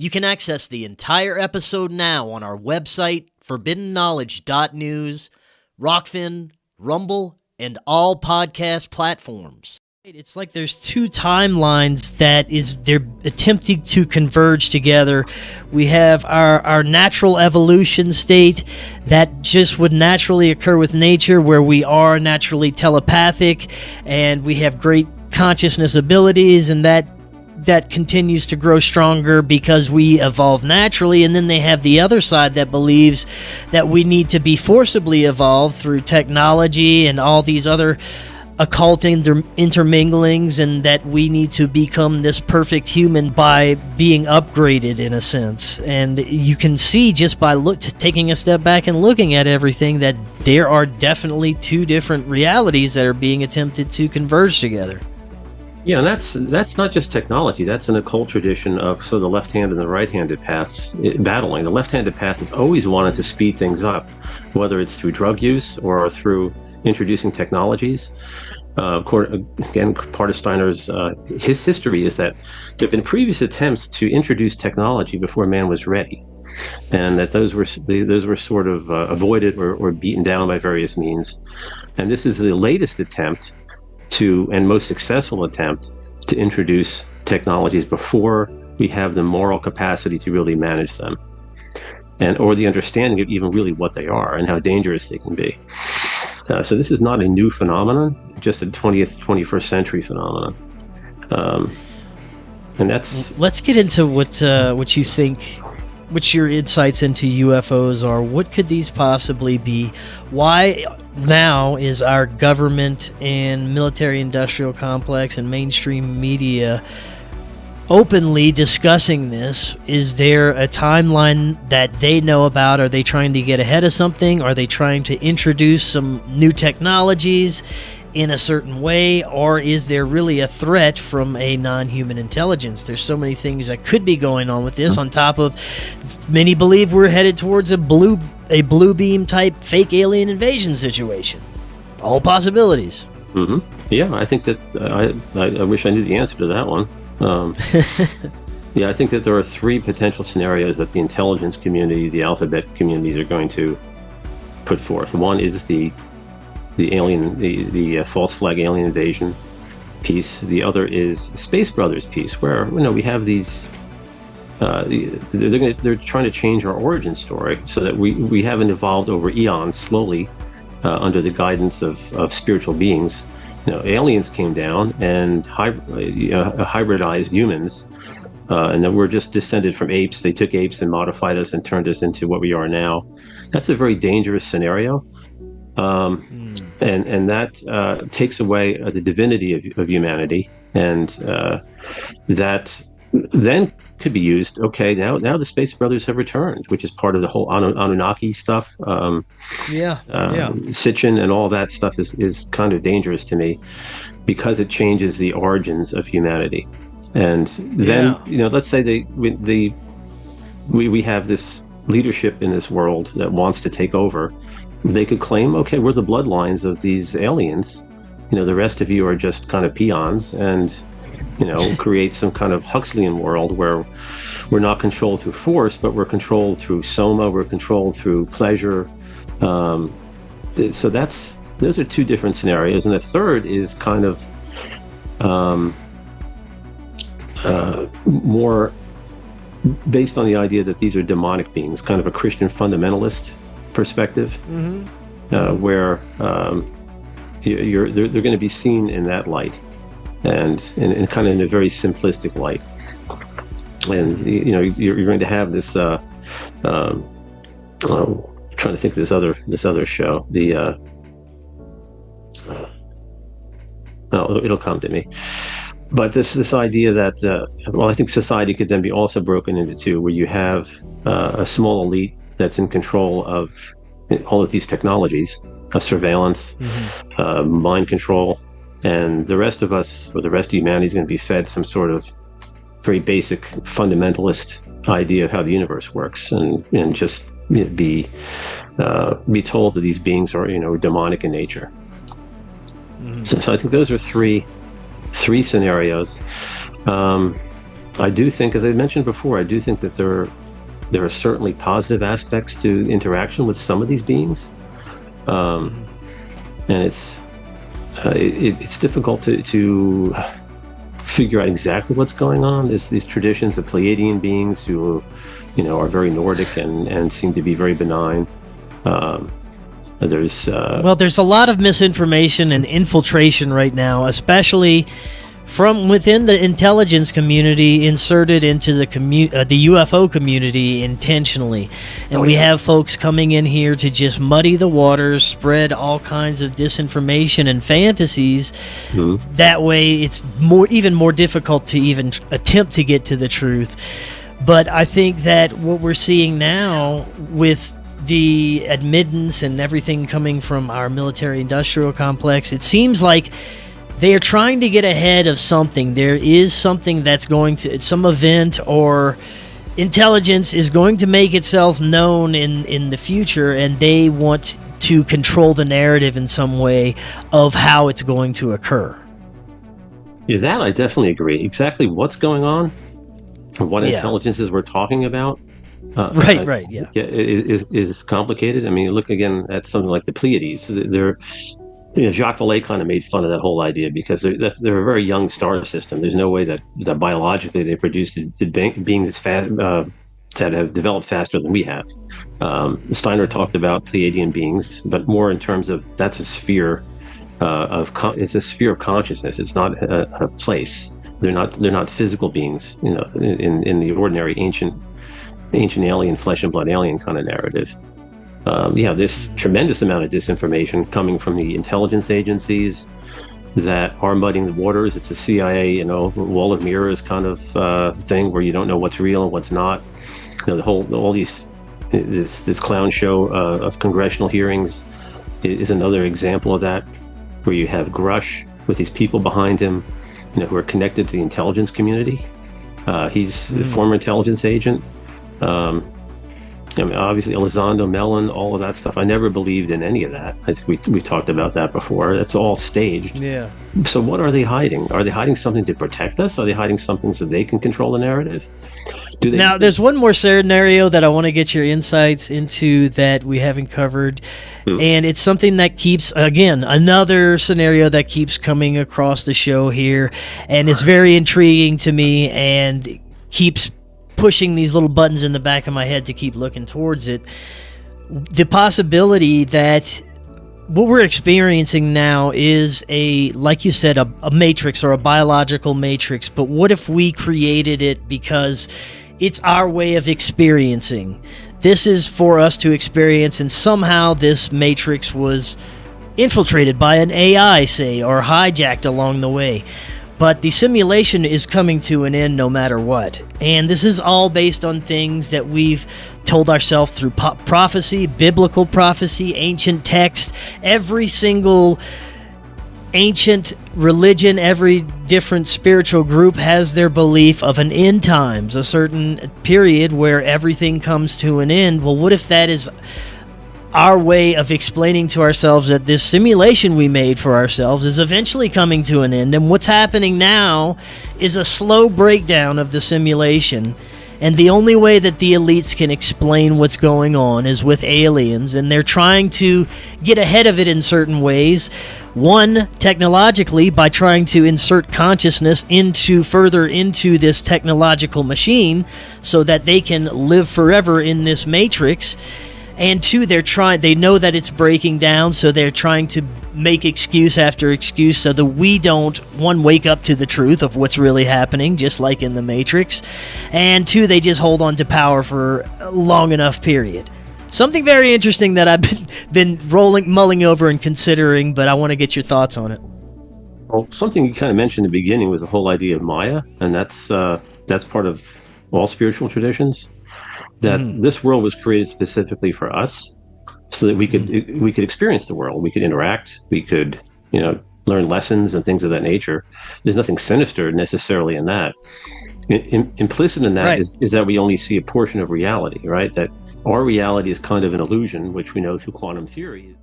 You can access the entire episode now on our website, forbiddenknowledge.news, Rokfin, Rumble, and all podcast platforms. It's like there's two timelines they're attempting to converge together. We have our natural evolution state that just would naturally occur with nature, where we are naturally telepathic and we have great consciousness abilities, and that continues to grow stronger because we evolve naturally. And then they have the other side that believes that we need to be forcibly evolved through technology and all these other occult interminglings, and that we need to become this perfect human by being upgraded in a sense. And you can see just by taking a step back and looking at everything that there are definitely two different realities that are being attempted to converge together. Yeah, and that's not just technology. That's an occult tradition of the left-handed and the right-handed paths battling. The left-handed path has always wanted to speed things up, whether it's through drug use or through introducing technologies. Again, part of Steiner's his history is that there have been previous attempts to introduce technology before man was ready, and that those were sort of avoided or beaten down by various means. And this is the latest attempt and most successful attempt to introduce technologies before we have the moral capacity to really manage them, or the understanding of even really what they are and how dangerous they can be. So this is not a new phenomenon, just a 21st century phenomenon. And that's... Let's get into what you think, what your insights into UFOs are. What could these possibly be? Why now is our government and military-industrial complex and mainstream media openly discussing this? Is there a timeline that they know about? Are they trying to get ahead of something? Are they trying to introduce some new technologies in a certain way? Or is there really a threat from a non-human intelligence? There's so many things that could be going on with this, on top of many believe we're headed towards a blue beam type fake alien invasion situation. All possibilities. Mm-hmm. Yeah, I think that I wish I knew the answer to that one. Yeah, I think that there are three potential scenarios that the intelligence community, the alphabet communities, are going to put forth. One is the false flag alien invasion piece. The other is Space Brothers piece, where we have these. They're trying to change our origin story so that we haven't evolved over eons slowly under the guidance of spiritual beings. Aliens came down and hybridized humans, and that we're just descended from apes. They took apes and modified us and turned us into what we are now. That's a very dangerous scenario, and that takes away the divinity of humanity, and that then could be used. Okay, now the Space Brothers have returned, which is part of the whole Anunnaki stuff. Sitchin and all that stuff is kind of dangerous to me because it changes the origins of humanity. And then let's say we have this leadership in this world that wants to take over. They could claim, okay, we're the bloodlines of these aliens. The rest of you are just kind of peons, and create some kind of Huxleyan world where we're not controlled through force, but we're controlled through soma, we're controlled through pleasure. So those are two different scenarios. And the third is kind of more based on the idea that these are demonic beings, kind of a Christian fundamentalist perspective, where they're going to be seen in that light. And kind of in a very simplistic light, and you're going to have this. Trying to think of this other show. It'll come to me. But this idea that I think society could then be also broken into two, where you have a small elite that's in control of all of these technologies of surveillance, mind control. And the rest of us, or the rest of humanity, is going to be fed some sort of very basic fundamentalist idea of how the universe works, and just be told that these beings are demonic in nature. So I think those are three scenarios. I do think, as I mentioned before, I do think that there are certainly positive aspects to interaction with some of these beings, and it's difficult to figure out exactly what's going on. There's these traditions of Pleiadian beings who, are very Nordic and seem to be very benign. There's a lot of misinformation and infiltration right now, especially from within the intelligence community inserted into the UFO community intentionally. And we have folks coming in here to just muddy the waters, spread all kinds of disinformation and fantasies. Mm-hmm. That way it's even more difficult to even attempt to get to the truth. But I think that what we're seeing now with the admittance and everything coming from our military-industrial complex, it seems like they are trying to get ahead of something. There is something that's going to, some event or intelligence is going to make itself known in the future, and they want to control the narrative in some way of how it's going to occur. Yeah, that I definitely agree. Exactly what's going on, what intelligences we're talking about. Right, yeah. Is complicated. I mean, you look again at something like the Pleiades. They're Jacques Vallée kind of made fun of that whole idea because they're a very young star system. There's no way that biologically they produced beings as fast that have developed faster than we have. Steiner talked about Pleiadian beings, but more in terms of that's a sphere it's a sphere of consciousness. It's not a place. They're not physical beings. In the ordinary ancient alien, flesh and blood alien kind of narrative. This tremendous amount of disinformation coming from the intelligence agencies that are muddying the waters. It's a CIA, wall of mirrors kind of thing where you don't know what's real and what's not. This clown show of congressional hearings is another example of that, where you have Grush with these people behind him, who are connected to the intelligence community. He's a former intelligence agent. Obviously, Elizondo, Mellon, all of that stuff. I never believed in any of that. I think we talked about that before. It's all staged. Yeah. So what are they hiding? Are they hiding something to protect us? Are they hiding something so they can control the narrative? Now, there's one more scenario that I want to get your insights into that we haven't covered. And it's something that keeps, again, another scenario that keeps coming across the show here. And it's very intriguing to me and keeps pushing these little buttons in the back of my head to keep looking towards it. The possibility that what we're experiencing now is like you said, a matrix or a biological matrix. But what if we created it because it's our way of experiencing? This is for us to experience, and somehow this matrix was infiltrated by an AI, say, or hijacked along the way. But the simulation is coming to an end no matter what. And this is all based on things that we've told ourselves through prophecy, biblical prophecy, ancient text. Every single ancient religion, every different spiritual group has their belief of an end times, a certain period where everything comes to an end. Well, what if that is our way of explaining to ourselves that this simulation we made for ourselves is eventually coming to an end, and what's happening now is a slow breakdown of the simulation, and the only way that the elites can explain what's going on is with aliens, and they're trying to get ahead of it in certain ways. One, technologically, by trying to insert consciousness further into this technological machine so that they can live forever in this matrix. And two, they know that it's breaking down, so they're trying to make excuse after excuse so that we don't, one, wake up to the truth of what's really happening, just like in the Matrix, and two, they just hold on to power for a long enough period. Something very interesting that I've been mulling over and considering, but I want to get your thoughts on it. Well, something you kind of mentioned in the beginning was the whole idea of Maya, and that's part of all spiritual traditions. That this world was created specifically for us, so that we could experience the world, we could interact, we could learn lessons and things of that nature. There's nothing sinister necessarily in that. Implicit in that is that we only see a portion of reality, right? That our reality is kind of an illusion, which we know through quantum theory.